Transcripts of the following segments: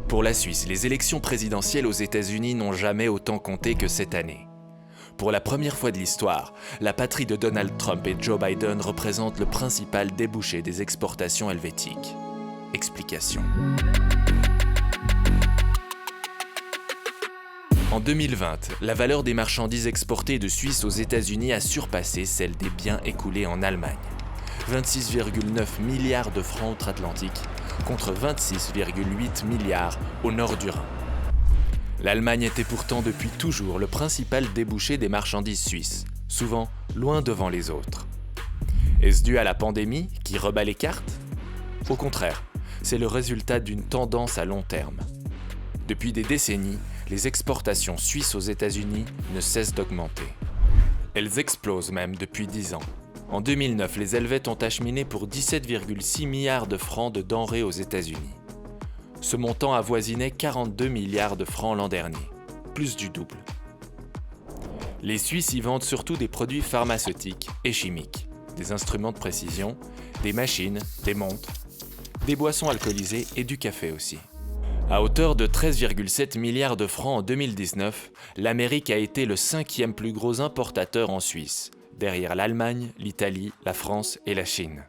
Pour la Suisse, les élections présidentielles aux États-Unis n'ont jamais autant compté que cette année. Pour la première fois de l'histoire, la patrie de Donald Trump et Joe Biden représente le principal débouché des exportations helvétiques. Explication. En 2020, la valeur des marchandises exportées de Suisse aux États-Unis a surpassé celle des biens écoulés en Allemagne. 26,9 milliards de francs outre-Atlantique contre 26,8 milliards au nord du Rhin. L'Allemagne était pourtant depuis toujours le principal débouché des marchandises suisses, souvent loin devant les autres. Est-ce dû à la pandémie qui rebat les cartes ? Au contraire, c'est le résultat d'une tendance à long terme. Depuis des décennies, les exportations suisses aux États-Unis ne cessent d'augmenter. Elles explosent même depuis 10 ans. En 2009, les Helvètes ont acheminé pour 17,6 milliards de francs de denrées aux États-Unis. Ce montant avoisinait 42 milliards de francs l'an dernier, plus du double. Les Suisses y vendent surtout des produits pharmaceutiques et chimiques, des instruments de précision, des machines, des montres, des boissons alcoolisées et du café aussi. À hauteur de 13,7 milliards de francs en 2019, l'Amérique a été le 5e plus gros importateur en Suisse, derrière l'Allemagne, l'Italie, la France et la Chine.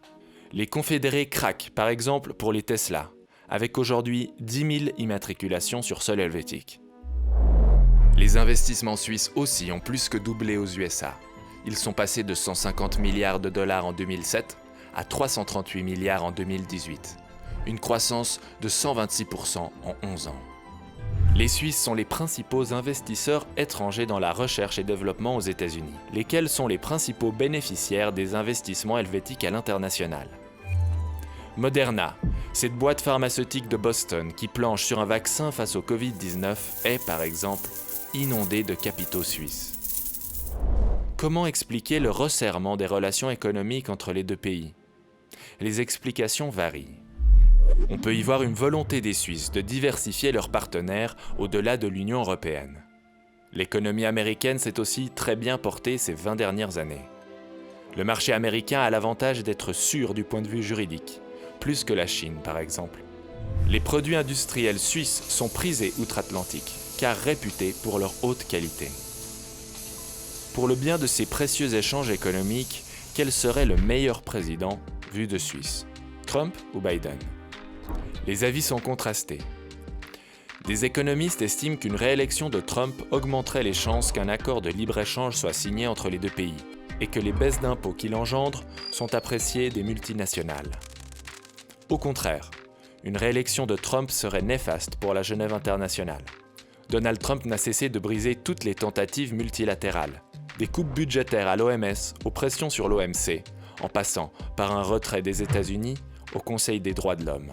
Les confédérés craquent, par exemple, pour les Tesla, avec aujourd'hui 10 000 immatriculations sur sol helvétique. Les investissements suisses aussi ont plus que doublé aux USA. Ils sont passés de 150 milliards de dollars en 2007 à 338 milliards en 2018. Une croissance de 126% en 11 ans. Les Suisses sont les principaux investisseurs étrangers dans la recherche et développement aux États-Unis, lesquels sont les principaux bénéficiaires des investissements helvétiques à l'international. Moderna, cette boîte pharmaceutique de Boston qui planche sur un vaccin face au Covid-19, est, par exemple, inondée de capitaux suisses. Comment expliquer le resserrement des relations économiques entre les deux pays ? Les explications varient. On peut y voir une volonté des Suisses de diversifier leurs partenaires au-delà de l'Union européenne. L'économie américaine s'est aussi très bien portée ces 20 dernières années. Le marché américain a l'avantage d'être sûr du point de vue juridique, plus que la Chine par exemple. Les produits industriels suisses sont prisés outre-Atlantique, car réputés pour leur haute qualité. Pour le bien de ces précieux échanges économiques, quel serait le meilleur président vu de Suisse ? Trump ou Biden ? Les avis sont contrastés. Des économistes estiment qu'une réélection de Trump augmenterait les chances qu'un accord de libre-échange soit signé entre les deux pays et que les baisses d'impôts qu'il engendre sont appréciées des multinationales. Au contraire, une réélection de Trump serait néfaste pour la Genève internationale. Donald Trump n'a cessé de briser toutes les tentatives multilatérales, des coupes budgétaires à l'OMS aux pressions sur l'OMC, en passant par un retrait des États-Unis au Conseil des droits de l'homme.